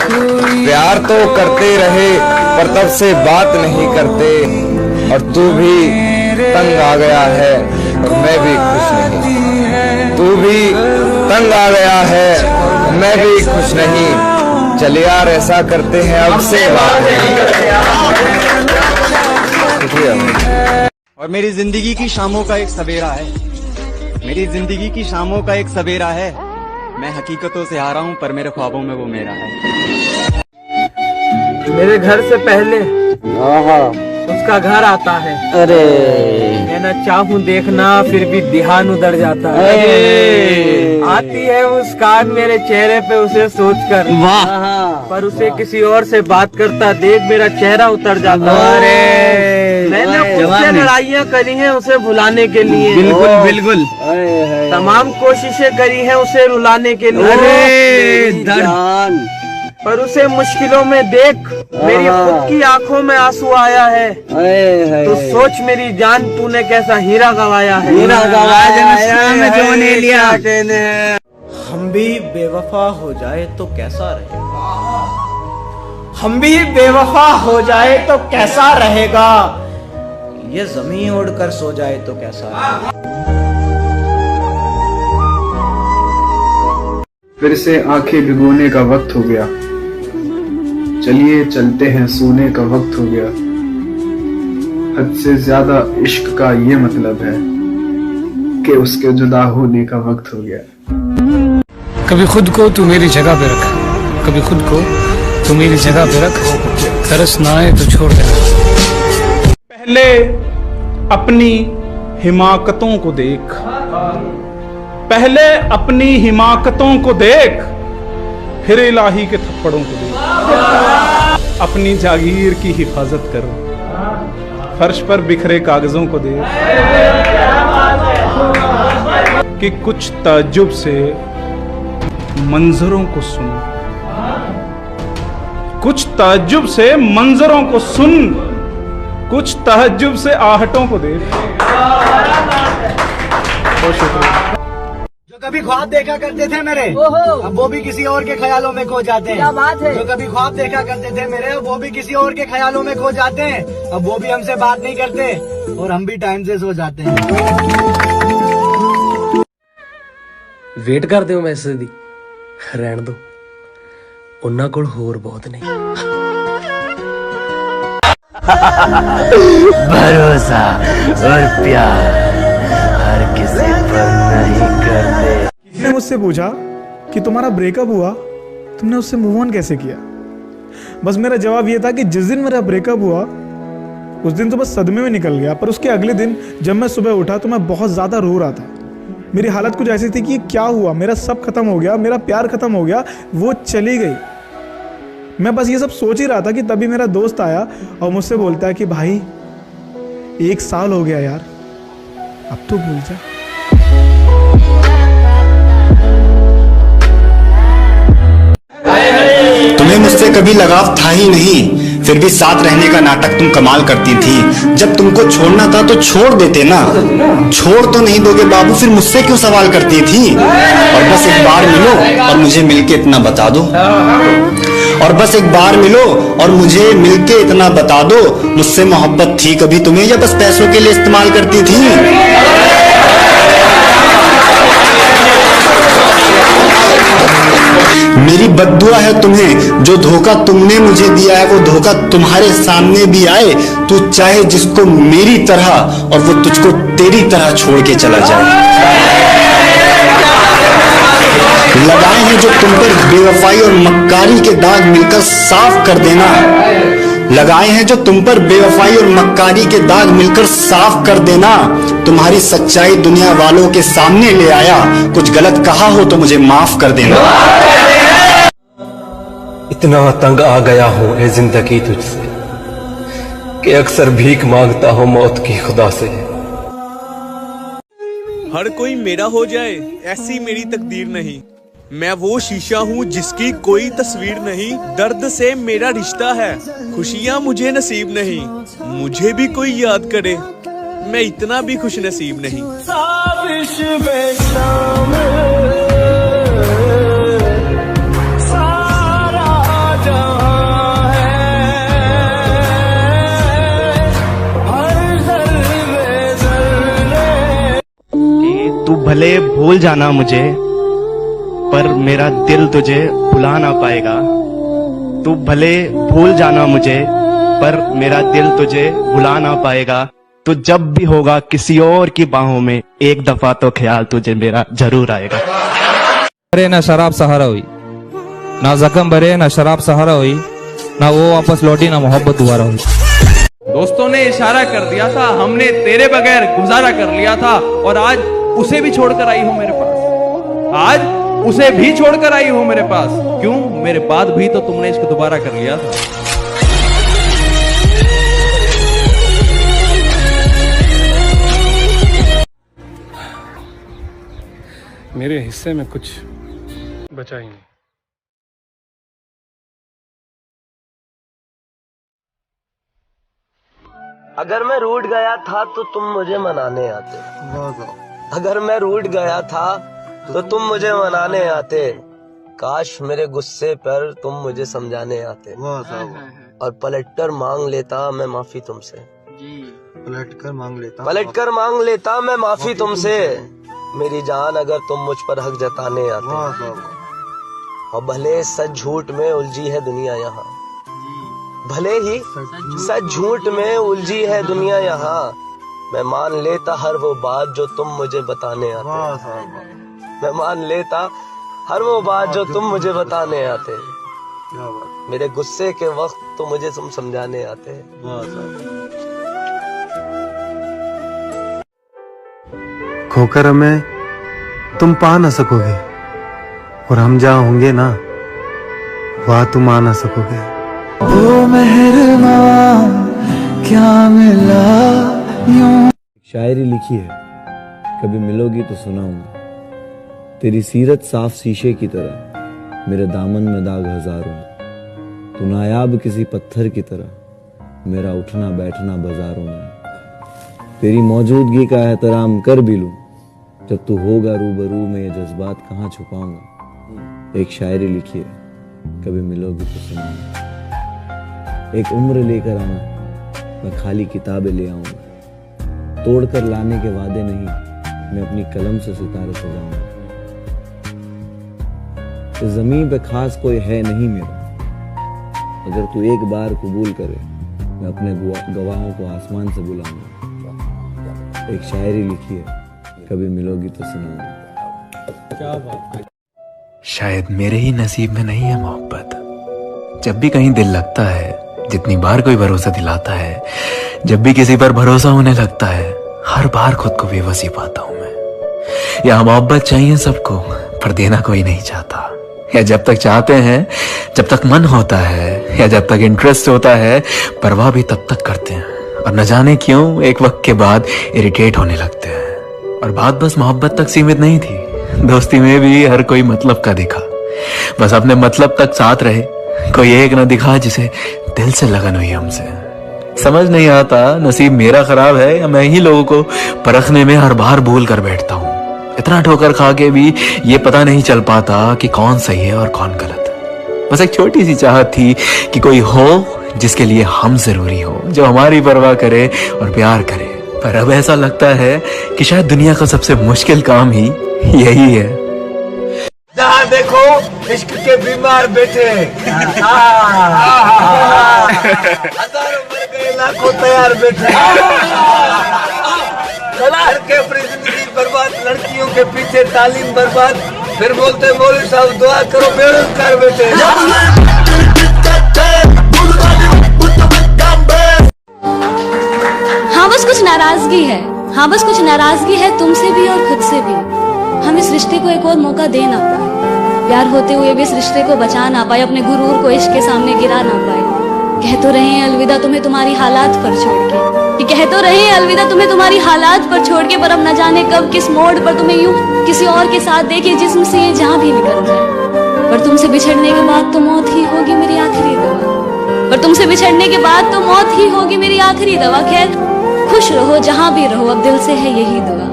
प्यार तो करते रहे पर तब से बात नहीं करते, और तू भी तंग आ गया है और मैं भी खुश नहीं। तू भी तंग आ गया है, मैं भी खुश नहीं। चल यार ऐसा करते हैं अब से बात नहीं करते। और मेरी जिंदगी की शामों का एक सवेरा है, मेरी जिंदगी की शामों का एक सवेरा है। मैं हकीकतों से हारा हूँ पर मेरे ख्वाबों में वो मेरा है। मेरे घर से पहले उसका घर आता है। अरे मैं न चाहूँ देखना फिर भी ध्यान उधर जाता है। आती है मुस्कान मेरे चेहरे पे उसे सोचकर, वाह, पर उसे किसी और से बात करता देख मेरा चेहरा उतर जाता है। मैंने उससे लड़ाइयाँ करी हैं उसे भुलाने के लिए, बिल्कुल बिल्कुल। तमाम कोशिशें करी हैं उसे रुलाने के लिए, पर उसे मुश्किलों में देख मेरी खुद की आंखों में आंसू आया है। तो सोच मेरी जान तूने कैसा हीरा गवाया है। हीरा गवाया में जो ने लिया। हम भी बेवफा हो जाए तो कैसा रहेगा, हम भी बेवफा हो जाए तो कैसा रहेगा, ये जमीन उड़कर सो जाए तो कैसा रहेगा। फिर से आंखें भिगोने का वक्त हो गया, चलिए चलते हैं सोने का वक्त हो गया। हद से ज्यादा इश्क का ये मतलब है कि उसके जुदा होने का वक्त हो गया। कभी खुद को तू मेरी जगह पे रख, कभी खुद को तू मेरी जगह पे रख, तरस ना आए तो छोड़ देना। पहले अपनी हिमाकतों को देख, पहले अपनी हिमाकतों को देख, फिर इलाही के थप्पड़ों को देख। अपनी जागीर की हिफाजत कर, फर्श पर बिखरे कागजों को देख, कि कुछ ताज्जुब से मंजरों को सुन, कुछ ताज्जुब से मंजरों को सुन, कुछ ताज्जुब से आहटों को देख। बहुत शुक्रिया। जो कभी ख्वाब देखा करते थे मेरे, अब वो भी किसी और के ख्यालों में खो जाते हैं। क्या बात है। जो कभी ख्वाब देखा करते थे मेरे, वो भी किसी और के ख्यालों में खो जाते हैं। अब वो भी हमसे बात नहीं करते और हम भी टाइम से सो जाते हैं। वेट करते हो मैसेज दी, रहन दो, उन्ना कोल होर बहुत नहीं। भरोसा और प्यार हर किसी पर नहीं करते। किसी ने मुझसे पूछा कि तुम्हारा ब्रेकअप हुआ, तुमने उससे मूव ऑन कैसे किया। बस मेरा जवाब ये था कि जिस दिन मेरा ब्रेकअप हुआ उस दिन तो बस सदमे में निकल गया, पर उसके अगले दिन जब मैं सुबह उठा तो मैं बहुत ज़्यादा रो रहा था। मेरी हालत कुछ ऐसी थी कि क्या हुआ, मेरा सब खत्म हो गया, मेरा प्यार खत्म हो गया, वो चली गई। मैं बस ये सब सोच ही रहा था कि तभी मेरा दोस्त आया और मुझसे बोलता है कि भाई 1 साल हो गया यार, अब तो भूल जा। तुम्हें मुझसे कभी लगाव था ही नहीं, फिर भी साथ रहने का नाटक तुम कमाल करती थी। जब तुमको छोड़ना था तो छोड़ देते ना, छोड़ तो नहीं दोगे बाबू, फिर मुझसे क्यों सवाल करती थी। और बस एक बार मिलो और मुझे मिलके इतना बता दो, और बस एक बार मिलो और मुझे मिलके इतना बता दो, मुझसे मोहब्बत थी कभी तुम्हें या बस पैसों के लिए इस्तेमाल करती थी। मेरी बद्दुआ है तुम्हें, जो धोखा तुमने मुझे दिया है वो धोखा तुम्हारे सामने भी आए। तू चाहे जिसको मेरी तरह और वो तुझको तेरी तरह छोड़ के चला जाए। लगाए हैं जो तुम पर बेवफाई और मक्कारी के दाग मिलकर साफ कर देना, लगाए हैं जो तुम पर बेवफाई और मक्कारी के दाग मिलकर साफ कर देना। तुम्हारी सच्चाई दुनिया वालों के सामने ले आया, कुछ गलत कहा हो तो मुझे माफ कर देना। इतना तंग आ गया हूं ए जिंदगी तुझसे कि अक्सर भीख मांगता हूं मौत की खुदा से। हर कोई मेरा हो जाए ऐसी मेरी तकदीर नहीं, मैं वो शीशा हूँ जिसकी कोई तस्वीर नहीं। दर्द से मेरा रिश्ता है, खुशियाँ मुझे नसीब नहीं, मुझे भी कोई याद करे मैं इतना भी खुश नसीब नहीं। भले भूल जाना मुझे, पर मेरा दिल तुझे भुला ना पाएगा। तू भले भूल जाना मुझे, पर मेरा दिल तुझे भुला ना पाएगा। तो जब भी होगा किसी और की बाहों में, एक दफा तो ख्याल तुझे मेरा जरूर आएगा। भरे ना शराब सहारा हुई, ना जख्म भरे ना शराब सहारा हुई, ना वो वापस लौटी ना मोहब्बत दोबारा हुई। दोस्तों ने इशारा कर दिया था, हमने तेरे बगैर गुजारा कर लिया था, और आज उसे भी छोड़कर आई हो मेरे पास। आज उसे भी छोड़कर आई हो मेरे पास। क्यों? मेरे बाद भी तो तुमने इसको दोबारा कर लिया था। मेरे हिस्से में कुछ बचा ही नहीं। अगर मैं रूठ गया था तो तुम मुझे मनाने आते। अगर मैं रूठ गया था तो तुम मुझे मनाने आते। काश मेरे गुस्से पर तुम मुझे समझाने आते, और पलटकर मांग लेता मैं माफी तुमसे। पलटकर मांग लेता मैं माफी तुमसे। मेरी जान अगर तुम मुझ पर हक जताने आते। और भले सच झूठ में उलझी है दुनिया यहाँ, भले ही सच झूठ में उलझी है दुनिया यहाँ, मैं मान लेता हर वो बात जो तुम मुझे बताने आते। मैं मान लेता हर वो बात जो तुम मुझे बताने आते। मेरे गुस्से के वक्त तो मुझे तुम समझाने आते। खोकर हमें तुम पा ना सकोगे, और हम जहाँ होंगे ना वहाँ तुम आ ना सकोगे। ओ मेहरबान क्या मिला यूं। शायरी लिखी है, कभी मिलोगी तो सुनाऊंगा। तेरी सीरत साफ शीशे की तरह, मेरे दामन में दाग हजारों। तू नायाब किसी पत्थर की तरह, मेरा उठना बैठना बाजारों में। तेरी मौजूदगी का एहतराम कर भी लूं, जब तू होगा रूबरू में ये जज्बात कहाँ छुपाऊंगा। एक शायरी लिखी है, कभी मिलोगी तो सुनाऊंगा। एक उम्र लेकर आना, मैं खाली किताबें ले आऊंगा। तोड़कर लाने के वादे नहीं, मैं अपनी कलम से सितारे सजाऊंगा। इस जमीन पे खास कोई है नहीं मेरा, अगर तू एक बार कबूल करे, मैं अपने गवाहों को आसमान से बुलाऊंगा। एक शायरी लिखी है, कभी मिलोगी तो सुनाऊंगा। क्या बात है। शायद मेरे ही नसीब में नहीं है मोहब्बत। जब भी कहीं दिल लगता है, जितनी बार कोई भरोसा दिलाता है, जब भी किसी पर भरोसा होने लगता है, हर बार खुद को बेबसी पाता हूं मैं। या मोहब्बत चाहिए सबको, पर देना कोई नहीं चाहता। या जब तक चाहते हैं, जब तक मन होता है, या जब तक इंटरेस्ट होता है, परवाह भी तब तक करते हैं, और न जाने क्यों एक वक्त के बाद इरिटेट होने लगते हैं। और बात बस मोहब्बत तक सीमित नहीं थी, दोस्ती में भी हर कोई मतलब का दिखा। बस अपने मतलब तक साथ रहे, कोई एक न दिखा जिसे दिल से लगन हुई हमसे। समझ नहीं आता नसीब मेरा खराब है, या मैं ही लोगों को परखने में हर बार भूल कर बैठता हूँ। इतना ठोकर खा के भी ये पता नहीं चल पाता कि कौन सही है और कौन गलत। बस एक छोटी सी चाहत थी कि कोई हो जिसके लिए हम जरूरी हो, जो हमारी परवाह करे और प्यार करे। पर अब ऐसा लगता है कि शायद दुनिया का सबसे मुश्किल काम ही यही है। जहाँ देखो इश्क के बीमार बैठे, हजारों मर गए लाखों तैयार बैठे। लड़के अपनी जिंदगी बर्बाद, लड़कियों के पीछे तालीम बर्बाद, फिर बोलते मौलवी साहब दुआ करो बेरोजगार बैठे। हाँ बस कुछ नाराजगी है, हाँ बस कुछ नाराजगी है तुमसे भी और खुद से भी। हम इस रिश्ते को एक और मौका दे ना पाए, प्यार होते हुए भी इस रिश्ते को बचा ना पाए, अपने गुरूर को इश्क के सामने गिरा ना पाए। कह तो रहे हैं अलविदा तुम्हें तुम्हारी हालात पर छोड़ के, कि कह तो रहे हैं अलविदा तुम्हें तुम्हारी हालात पर छोड़ के, पर अब न जाने कब किस मोड़ पर तुम्हें यूं किसी और के साथ देखे जिस्म से ये जहां भी निकल जाए। पर तुमसे बिछड़ने के बाद तो मौत ही होगी मेरी आखिरी दवा, पर तुमसे बिछड़ने के बाद तो मौत ही होगी मेरी आखिरी दवा। खैर खुश रहो जहां भी रहो, अब दिल से है यही दुआ।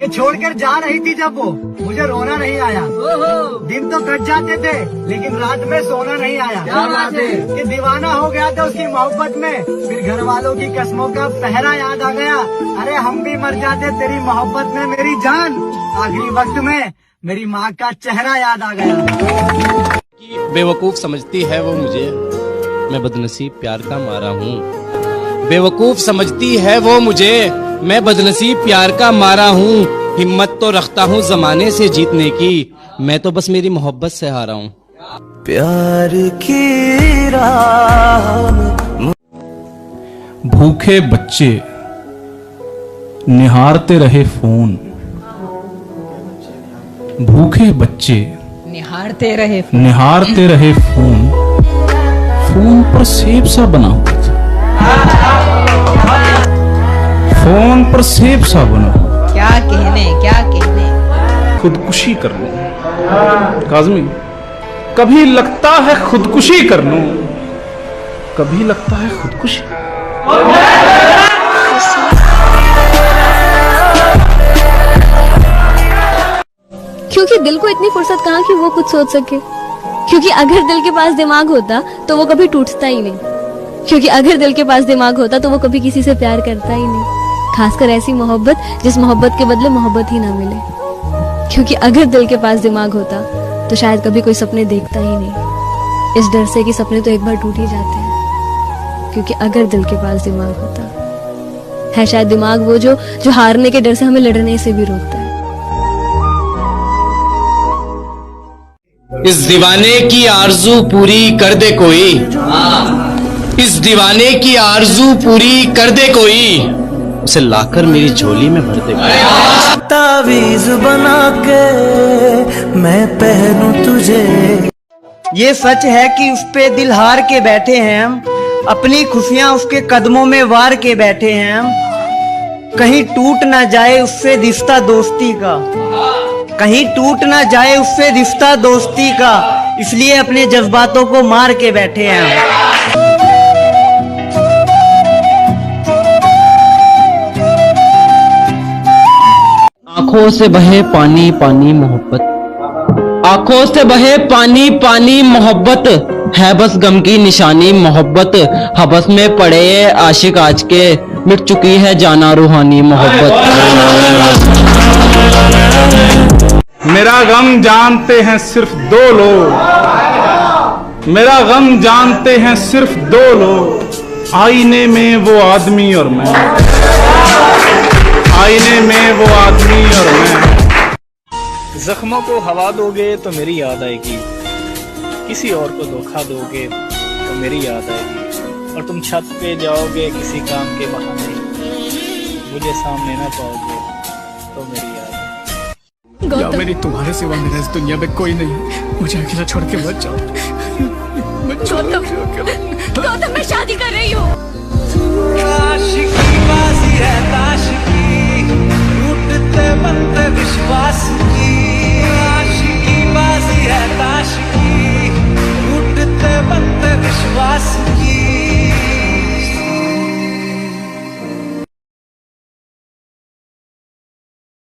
छोड़कर जा रही थी जब वो, मुझे रोना सोना नहीं आया। दिन तो कट जाते थे लेकिन रात में सोना नहीं आया। क्या बात है कि दीवाना हो गया था उसकी मोहब्बत में, फिर घर वालों की कसमों का पहरा याद आ गया। अरे हम भी मर जाते तेरी मोहब्बत में मेरी जान, आखिरी वक्त में मेरी माँ का चेहरा याद आ गया। बेवकूफ समझती है वो मुझे, मैं बदनसीब प्यार का मारा हूँ। बेवकूफ समझती है वो मुझे, मैं बदनसीब प्यार का मारा हूँ। हिम्मत तो रखता हूँ जमाने से जीतने की, मैं तो बस मेरी मोहब्बत से हारा हूँ। प्यार की राह भूखे बच्चे निहारते रहे फोन, भूखे बच्चे निहारते रहे फोन, फोन पर सेब सा बना हुआ था, फोन पर सेब सा बना हुआ। क्या कहने खुदकुशी कर लूं काज़मी, कभी लगता है खुदकुशी कर लूं, कभी लगता है खुदकुशी। क्योंकि दिल को इतनी फुर्सत कहाँ कि वो कुछ सोच सके। क्योंकि अगर दिल के पास दिमाग होता तो वो कभी टूटता ही नहीं। क्योंकि अगर दिल के पास दिमाग होता तो वो कभी किसी से प्यार करता ही नहीं, खासकर ऐसी मोहब्बत जिस मोहब्बत के बदले मोहब्बत ही ना मिले। क्योंकि अगर दिल के पास दिमाग होता तो शायद कभी कोई सपने देखता ही नहीं, इस डर से कि सपने तो एक बार टूट ही जाते हैं। क्योंकि अगर दिल के पास दिमाग होता है शायद दिमाग वो जो हारने के डर से हमें लड़ने से भी रोकता है। इस दीवाने की आरज़ू पूरी कर दे कोई, इस दीवाने की आरज़ू पूरी कर दे कोई, उसे लाकर मेरी झोली में भर दे कोई। तावीज बना के मैं पहनूं तुझे। ये सच है कि उस पे दिल हार के बैठे हैं हम, अपनी खुशियाँ उसके कदमों में वार के बैठे हैं हम। कहीं टूट ना जाए उससे रिश्ता दोस्ती का, कहीं टूट ना जाए उससे रिश्ता दोस्ती का, इसलिए अपने जज्बातों को मार के बैठे हैं हम। आंखों से बहे पानी पानी मोहब्बत, आंखों से बहे पानी पानी मोहब्बत, है बस गम की निशानी मोहब्बत। हबस में पड़े आशिक आज के, मिट चुकी है जाना रूहानी मोहब्बत। मेरा गम जानते हैं सिर्फ दो लोग, मेरा गम जानते हैं सिर्फ दो लोग, आईने में वो आदमी और मैं, आईने में वो आदमी और मैं। जख्मों को हवा दोगे तो मेरी याद आएगी, किसी और को धोखा दोगे तो मेरी याद आएगी, और तुम छत पे जाओगे किसी काम के बहाने, मुझे सामने ना पाओगे तो मेरी याद आएगी। या मेरी तुम्हारे सिवा मेरा इस दुनिया में कोई नहीं, मुझे अकेला छोड़ के मत जाओ। गौतम, मैं शादी कर रही हूँ।